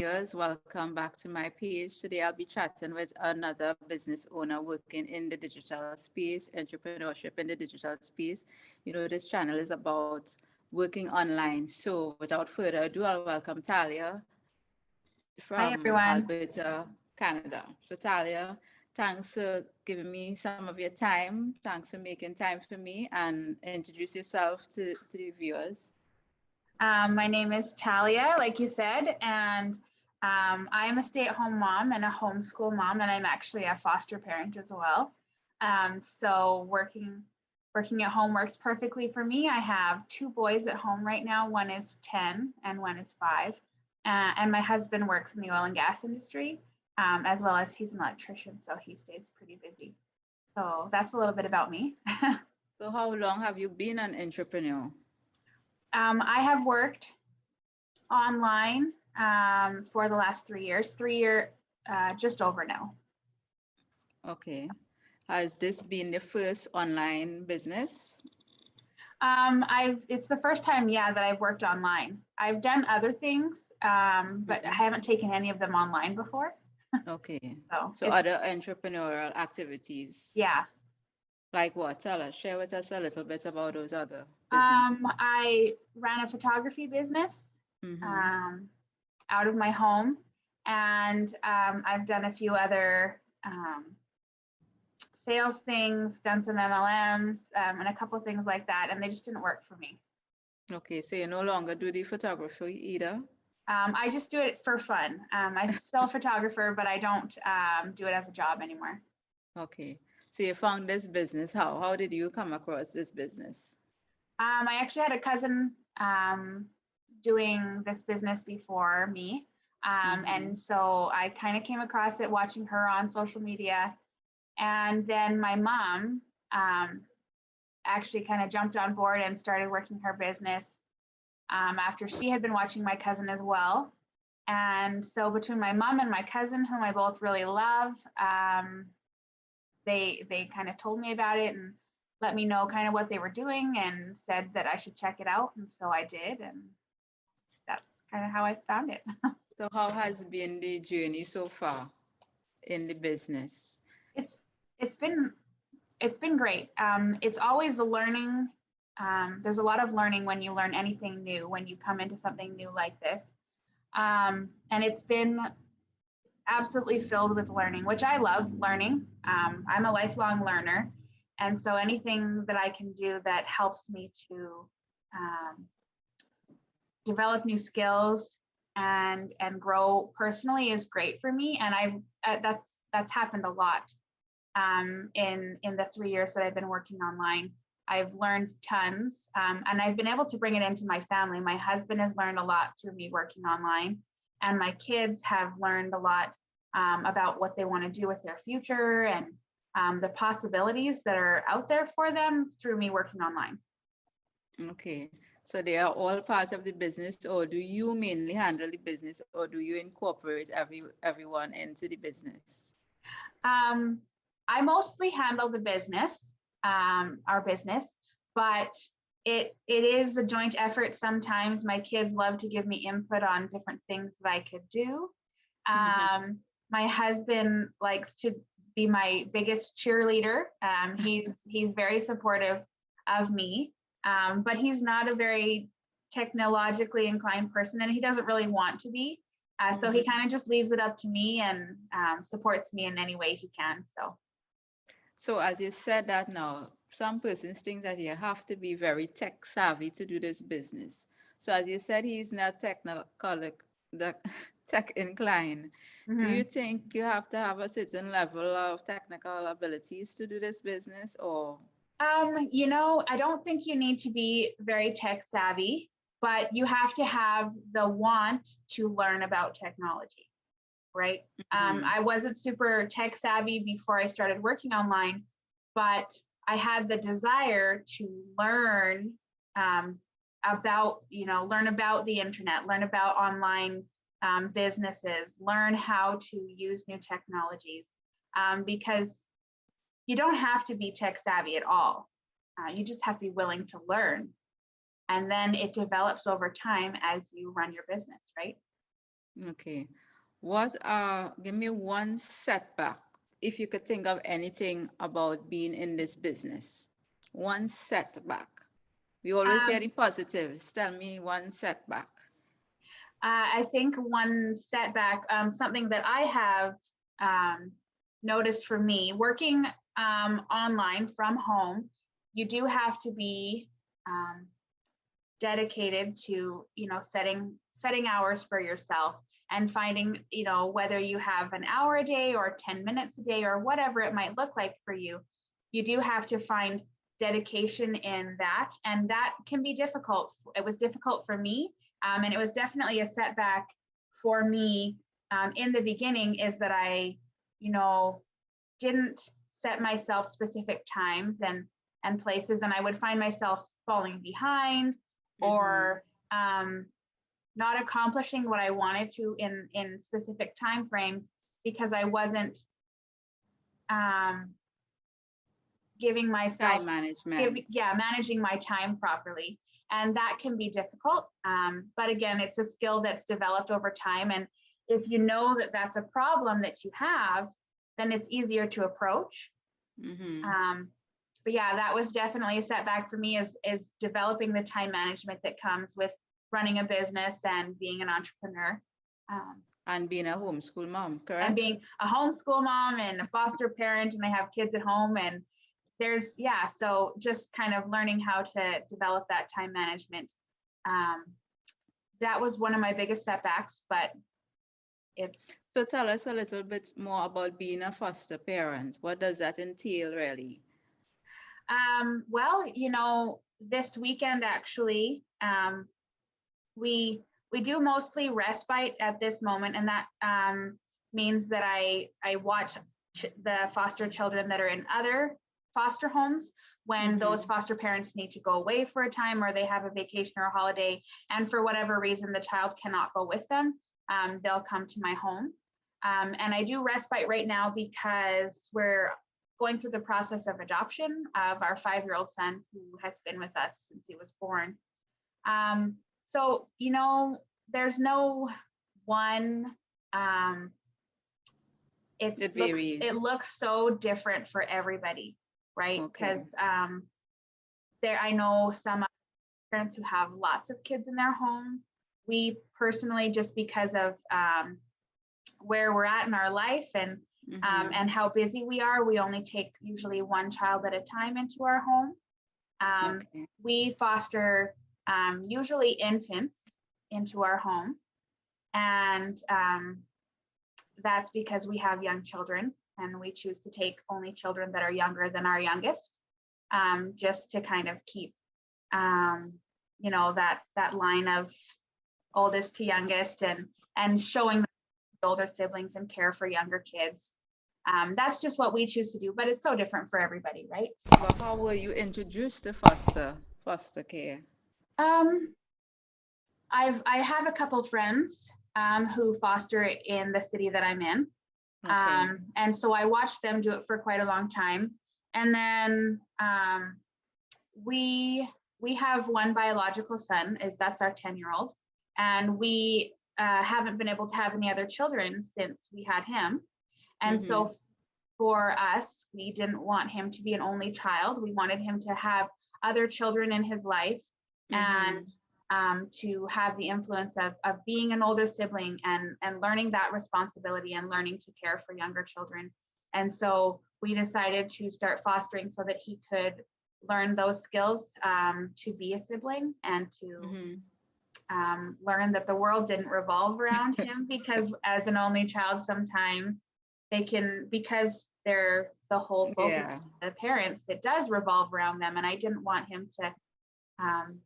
viewers, welcome back to my page. Today I'll be chatting with another business owner working in the digital space, entrepreneurship in the digital space. This channel is about working online. So without further ado, I'll welcome Talia Hi, from everyone. Alberta, Canada. So Talia, thanks for giving me some of your time. Thanks for making time for me, and introduce yourself to the viewers. My name is Talia, like you said, and I'm a stay-at-home mom and a homeschool mom, and I'm actually a foster parent as well. So working at home works perfectly for me. I have two boys at home right now. One is 10 and one is 5. And my husband works in the oil and gas industry, as well as he's an electrician, so he stays pretty busy. So that's a little bit about me. So how long have you been an entrepreneur? I have worked online for the last 3 years, just over now. Okay. Has this been the first online business? It's the first time, that I've worked online. I've done other things, but I haven't taken any of them online before. Okay. So other entrepreneurial activities. Yeah. Like what? Share with us a little bit about those other businesses. I ran a photography business out of my home, and I've done a few other sales things, done some MLMs, and a couple of things like that, and they just didn't work for me. Okay, so you no longer do the photography either? I just do it for fun. I'm still a photographer, but I don't do it as a job anymore. Okay, so you found this business. How did you come across this business? I actually had a cousin doing this business before me, and so I kind of came across it watching her on social media. And then my mom actually kind of jumped on board and started working her business after she had been watching my cousin as well. And so between my mom and my cousin, whom I both really love, they kind of told me about it and let me know kind of what they were doing and said that I should check it out. And so I did, and that's kind of how I found it. So how has been the journey so far in the business? It's been great. It's always the learning. There's a lot of learning when you learn anything new, when you come into something new like this. And it's been absolutely filled with learning, which I love learning. I'm a lifelong learner. And so anything that I can do that helps me to develop new skills and grow personally is great for me. And that's happened a lot in the 3 years that I've been working online. I've learned tons, and I've been able to bring it into my family. My husband has learned a lot through me working online, and my kids have learned a lot about what they want to do with their future and the possibilities that are out there for them through me working online. Okay, so they are all parts of the business, or do you mainly handle the business, or do you incorporate everyone into the business? I mostly handle the business, our business, but it is a joint effort. Sometimes my kids love to give me input on different things that I could do. My husband likes to be my biggest cheerleader. He's very supportive of me, but he's not a very technologically inclined person, and he doesn't really want to be. So he kind of just leaves it up to me and supports me in any way he can. So as you said that now, some persons think that you have to be very tech savvy to do this business. So as you said, he's not tech inclined. Do you think you have to have a certain level of technical abilities to do this business, or? I don't think you need to be very tech savvy, but you have to have the want to learn about technology, right? I wasn't super tech savvy before I started working online, but I had the desire to learn about the internet, learn about online businesses, learn how to use new technologies, because you don't have to be tech savvy at all. You just have to be willing to learn. And then it develops over time as you run your business, right? Okay. Give me one setback, if you could think of anything about being in this business. One setback. We always hear the Um, positives. Tell me one setback. I think one setback, something that I have um, noticed for me, working online from home, you do have to be um, dedicated to, setting hours for yourself and finding, whether you have an hour a day or 10 minutes a day or whatever it might look like for you, you do have to find dedication in that. And that can be difficult. It was difficult for me. And it was definitely a setback for me in the beginning, is that I, you know, didn't set myself specific times and places, and I would find myself falling behind Mm-hmm. or not accomplishing what I wanted to in specific time frames because I wasn't um, giving Time myself management. managing my time properly, and that can be difficult. But again, it's a skill that's developed over time, and if you know that that's a problem that you have, then it's easier to approach. Mm-hmm. But yeah, that was definitely a setback for me, is developing the time management that comes with running a business and being an entrepreneur. Um, And being a homeschool mom, and correct? being a homeschool mom and a foster parent, and I have kids at home, and so just kind of learning how to develop that time management. Um, that was one of my biggest setbacks, but it's So tell us a little bit more about being a foster parent. What does that entail, really? well, this weekend actually, we we do mostly respite at this moment, and that means that I watch the foster children that are in other foster homes when those Mm-hmm. foster parents need to go away for a time, or they have a vacation or a holiday, and for whatever reason the child cannot go with them. They'll come to my home, and I do respite right now because we're going through the process of adoption of our 5-year-old son, who has been with us since he was born. um, so, there's no one, um, It it varies. looks so different for everybody, right? Okay. Because I know some parents who have lots of kids in their home. We personally, just because of where we're at in our life Mm-hmm. and how busy we are, we only take usually one child at a time into our home. Okay. We foster usually infants into our home, and that's because we have young children and we choose to take only children that are younger than our youngest, just to kind of keep, um, that line of oldest to youngest, and showing the older siblings and care for younger kids. That's just what we choose to do, but it's so different for everybody, right? But how were you introduced to foster care? Um, I have a couple friends who foster in the city that I'm in. Okay. And so I watched them do it for quite a long time. And then we we have one biological son, is that's our 10-year-old, and we haven't been able to have any other children since we had him. And Mm-hmm. so for us, we didn't want him to be an only child. We wanted him to have other children in his life, Mm-hmm. and to have the influence of being an older sibling and learning that responsibility and learning to care for younger children. And so we decided to start fostering so that he could learn those skills, to be a sibling and to Mm-hmm. learn that the world didn't revolve around him, because as an only child, sometimes they can, because they're the whole focus Yeah. of the parents, it does revolve around them. And I didn't want him to um,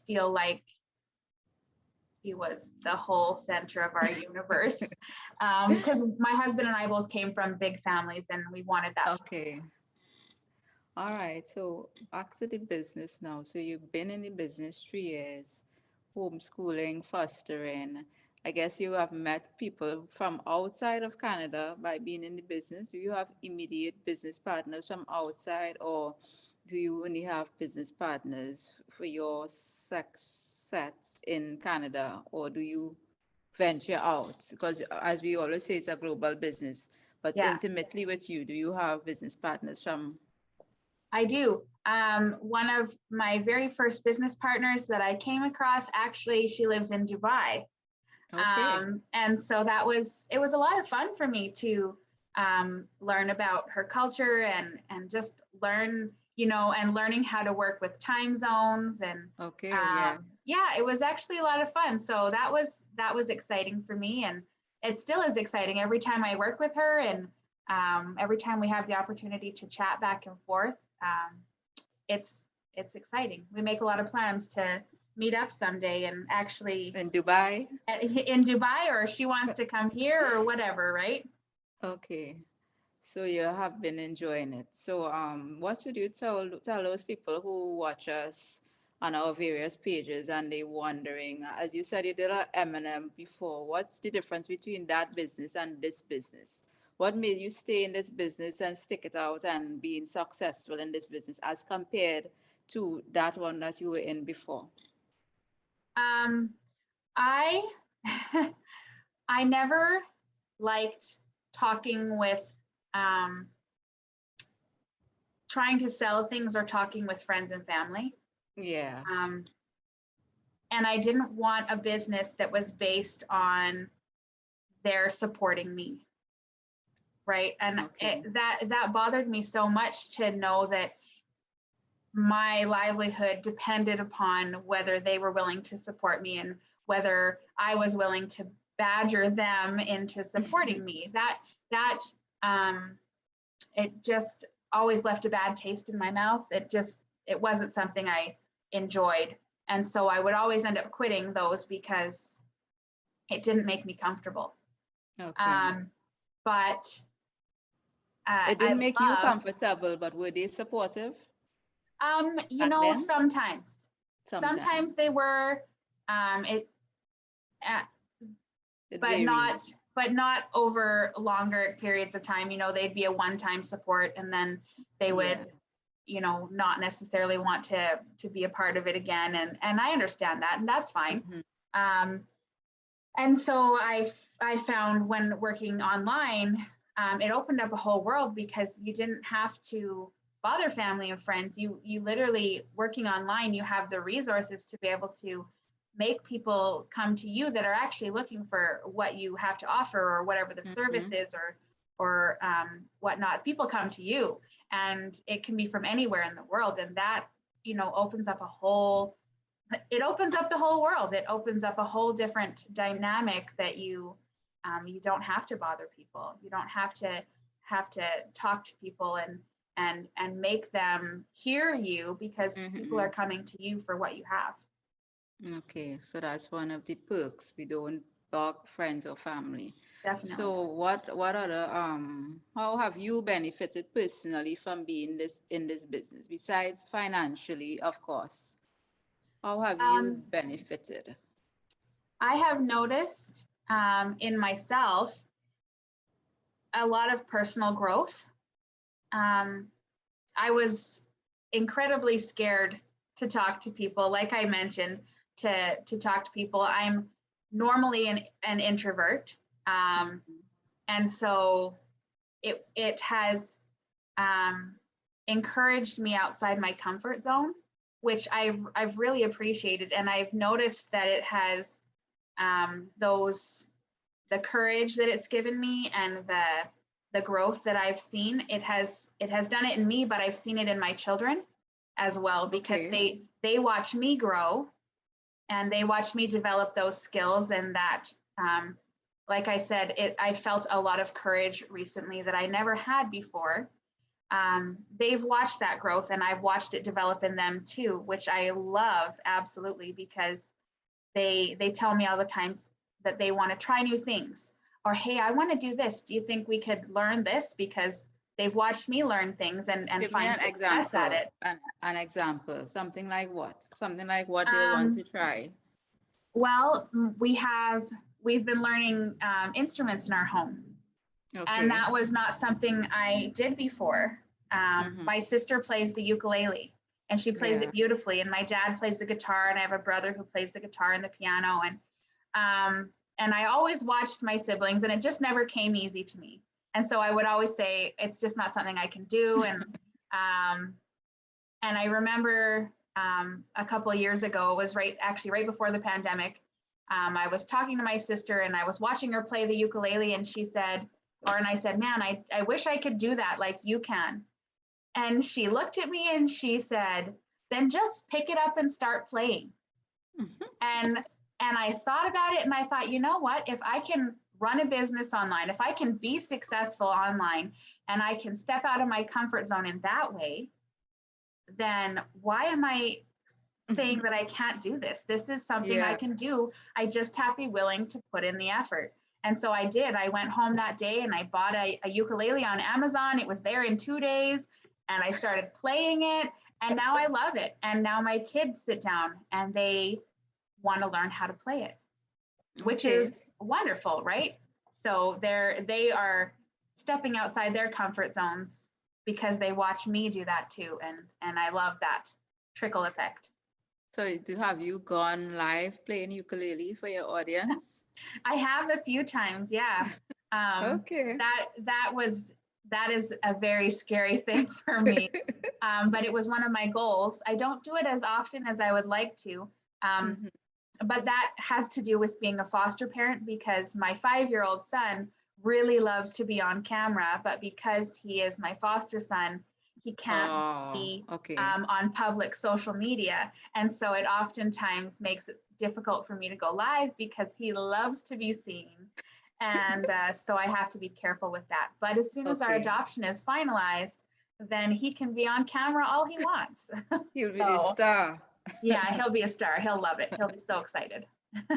feel like he was the whole center of our universe. Because my husband and I both came from big families, and we wanted that. Okay. All right. So back to the business now. So you've been in the business 3 years, homeschooling, fostering. I guess you have met people from outside of Canada by being in the business. Do you have immediate business partners from outside, or do you only have business partners for your sex sets in Canada, or do you? venture out? Because as we always say, it's a global business. But Yeah, intimately with you, do you have business partners from? I do. One of my very first business partners that I came across, actually, she lives in Dubai. Okay. And so it was a lot of fun for me to learn about her culture and just learn, and learning how to work with time zones. And Okay. Yeah. yeah, it was actually a lot of fun. So that was exciting for me. And it still is exciting every time I work with her. And every time we have the opportunity to chat back and forth, it's exciting. We make a lot of plans to meet up someday and actually In Dubai? in Dubai, or she wants to come here or whatever, right? Okay. So you have been enjoying it. So what would you tell those people who watch us on our various pages and they wondering, as you said you did a M&M before, what's the difference between that business and this business? What made you stay in this business and stick it out and being successful in this business as compared to that one that you were in before? Um, I I never liked talking with um, trying to sell things or talking with friends and family. Yeah. Um, and I didn't want a business that was based on their supporting me, right? And Okay. that bothered me so much to know that my livelihood depended upon whether they were willing to support me and whether I was willing to badger them into supporting me. That um, it just always left a bad taste in my mouth. It wasn't something I enjoyed, and so I would always end up quitting those because it didn't make me comfortable. Okay. Um, but It I didn't make you love, comfortable, but were they supportive back you know, then? sometimes Sometimes. they were, it, uh, It but not, varies. over longer periods of time. You know, they'd be a one-time support, and then they Yeah. would, not necessarily want to be a part of it again. And I understand that, and that's fine. Hmm. Um, and so I found when working online, it opened up a whole world because you didn't have to bother family and friends. You literally, working online, you have the resources to be able to make people come to you that are actually looking for what you have to offer or whatever the service Hmm. is, or whatnot. People come to you, and it can be from anywhere in the world, and that opens up a whole it opens up the whole world. It opens up a whole different dynamic that you don't have to bother people. You don't have to talk to people and make them hear you, because people Hmm. are coming to you for what you have. Okay, so that's one of the perks. We don't bug friends or family. Definitely. So what other how have you benefited personally from being this in this business besides financially, of course? How have you Um, benefited? I have noticed in myself a lot of personal growth. Um, I was incredibly scared to talk to people. Like I mentioned, to talk to people. I'm normally an introvert, um, Mhm. and so it has encouraged me outside my comfort zone, which I've really appreciated, and I've noticed that it has those the courage that it's given me and the growth that I've seen. It has done it in me, but I've seen it in my children as well, because Okay. they watch me grow and they watch me develop those skills. And that like I said, I felt a lot of courage recently that I never had before. They've watched that growth, and I've watched it develop in them too, which I love absolutely, because they tell me all the times that they want to try new things, or hey, I want to do this, do you think we could learn this, because they've watched me learn things and Give me find an success at example. it. An example. Something like what? Something like what they want to um, try. well, we've been learning instruments in our home, and Okay. that was not something I did before. Mm-hmm. My sister plays the ukulele, and she plays Yeah. it beautifully, and my dad plays the guitar, and I have a brother who plays the guitar and the piano. And I always watched my siblings, and it just never came easy to me. And so I would always say, it's just not something I can do. And I remember a couple of years ago, it was right before the pandemic. I was talking to my sister and I was watching her play the ukulele, and I said, man, I wish I could do that like you can. And she looked at me and she said, then just pick it up and start playing. And I thought about it, and I thought, you know what, if I can run a business online, if I can be successful online, and I can step out of my comfort zone in that way, then why am I saying that I can't do this? This is something I can do. I just have to be willing to put in the effort. And so I did. I went home that day and I bought a ukulele on Amazon. It was there in 2 days, and I started playing it, and now I love it. And now my kids sit down and they want to learn how to play it, which is wonderful, right? So they are stepping outside their comfort zones because they watch me do that too. And I love that trickle effect. So have you gone live playing ukulele for your audience? I have a few times, yeah. Okay. That is a very scary thing for me. But it was one of my goals. I don't do it as often as I would like to. But that has to do with being a foster parent, because my 5-year-old son really loves to be on camera, but because he is my foster son, he can't be on public social media. And so it oftentimes makes it difficult for me to go live because he loves to be seen. And so I have to be careful with that. But as soon as our adoption is finalized, then he can be on camera all he wants. He'll be the star. Yeah, he'll be a star. He'll love it. He'll be so excited.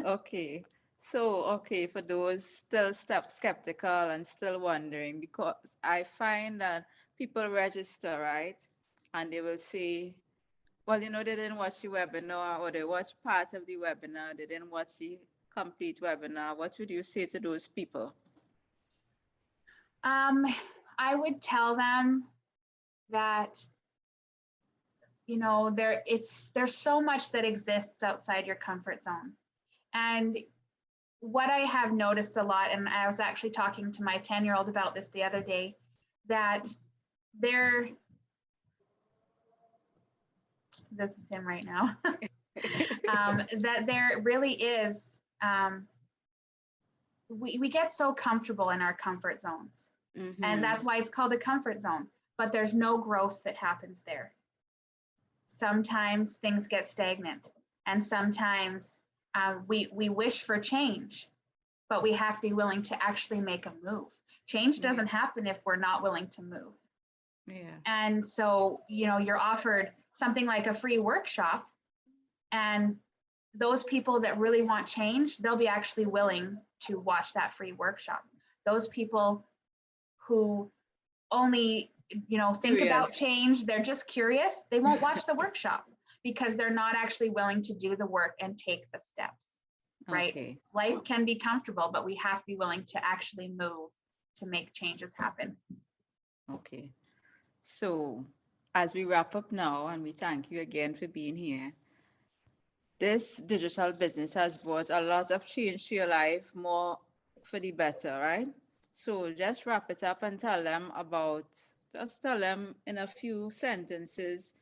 Okay. So, for those still skeptical and still wondering, because I find that people register, right? And they will say, well, they didn't watch the webinar, or they watched part of the webinar, they didn't watch the complete webinar. What would you say to those people? I would tell them that there's so much that exists outside your comfort zone. And what I have noticed a lot, and I was actually talking to my 10-year-old about this the other day, that this is him right now, that there really is, we get so comfortable in our comfort zones. And that's why it's called a comfort zone, but there's no growth that happens there. Sometimes things get stagnant, and sometimes we wish for change, but we have to be willing to actually make a move. Change doesn't happen if we're not willing to move. Yeah. And so, you're offered something like a free workshop, and those people that really want change, they'll be actually willing to watch that free workshop. Those people who only think about change, they're just curious, they won't watch the workshop because they're not actually willing to do the work and take the steps, right? Life can be comfortable, but we have to be willing to actually move to make changes happen. Okay. So as we wrap up now, and we thank you again for being here, this digital business has brought a lot of change to your life, more for the better, right? So just wrap it up and tell them in a few sentences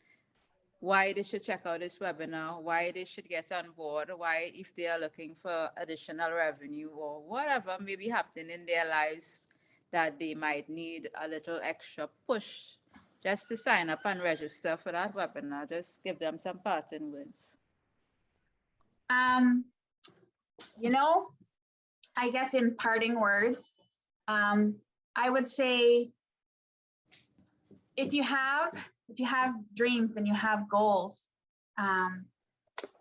why they should check out this webinar, why they should get on board, why, if they are looking for additional revenue or whatever may be happening in their lives, that they might need a little extra push just to sign up and register for that webinar. Just give them some parting words. I guess in parting words, I would say, if you have dreams and you have goals,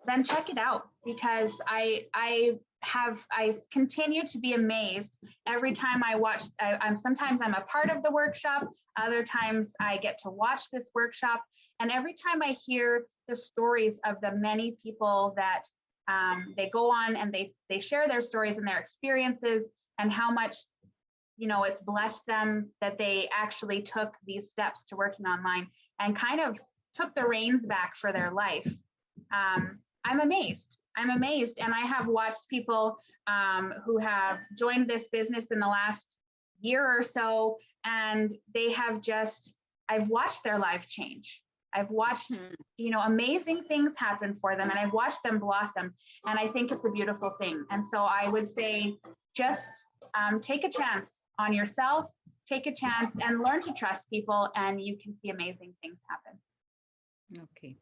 then check it out, because I continue to be amazed every time I watch. Sometimes I'm a part of the workshop, other times I get to watch this workshop, and every time I hear the stories of the many people that they go on and they share their stories and their experiences, and how much it's blessed them that they actually took these steps to working online and kind of took the reins back for their life. I'm amazed. I'm amazed. And I have watched people who have joined this business in the last year or so, and they have just, I've watched their life change. I've watched, amazing things happen for them, and I've watched them blossom. And I think it's a beautiful thing. And so I would say, just take a chance on yourself, take a chance and learn to trust people, and you can see amazing things happen. Okay.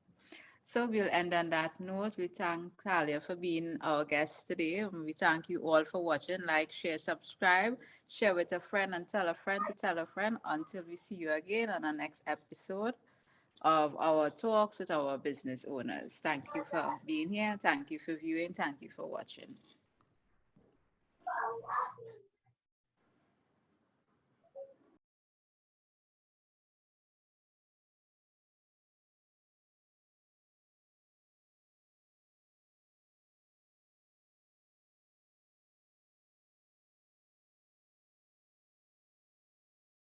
So we'll end on that note. We thank Talia for being our guest today. We thank you all for watching. Like, share, subscribe, share with a friend, and tell a friend to tell a friend. Until we see you again on the next episode of our talks with our business owners. Thank you for being here. Thank you for viewing. Thank you for watching.